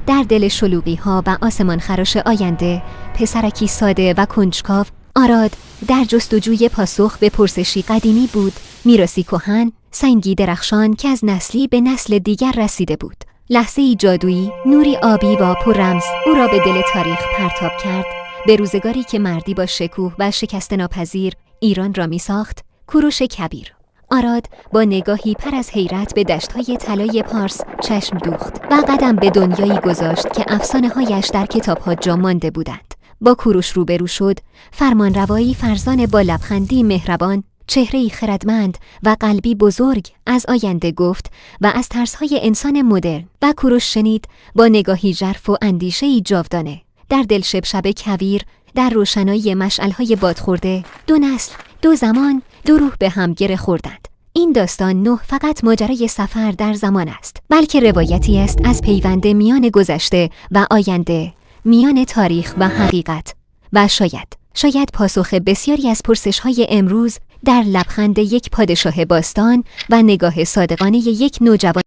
در دل شلوغی‌ها و آسمان خراش آینده، پسرکی ساده و کنجکاو، آراد در جستجوی پاسخ به پرسشی قدیمی بود، میراثی کهن، سنگی درخشان که از نسلی به نسل دیگر رسیده بود. لحظه‌ای جادویی، نوری آبی و پررمز او را به دل تاریخ پرتاب کرد، به روزگاری که مردی با شکوه و شکست ناپذیر ایران را می‌ساخت. کوروش کبیر. آراد با نگاهی پر از حیرت به دشت‌های طلای پارس چشم دوخت و قدم به دنیایی گذاشت که افسانه‌هایش در کتاب‌ها جا مانده بودند. با کوروش روبرو شد، فرمانروایی فرزان با لبخندی مهربان، چهره‌ای خردمند و قلبی بزرگ از آینده گفت و از ترس‌های انسان مدرن. و کوروش شنید با نگاهی ژرف و اندیشه‌ای جاودانه. در دل شب کویر، در روشنایی مشعل‌های بادخورده، دو نسل، دو زمان، دو روح به هم گره خوردند. این داستان نه فقط ماجرای سفر در زمان است، بلکه روایتی است از پیوند میان گذشته و آینده، میان تاریخ و حقیقت و شاید پاسخ بسیاری از پرسش‌های امروز در لبخند یک پادشاه باستان و نگاه صادقانه یک نوجوان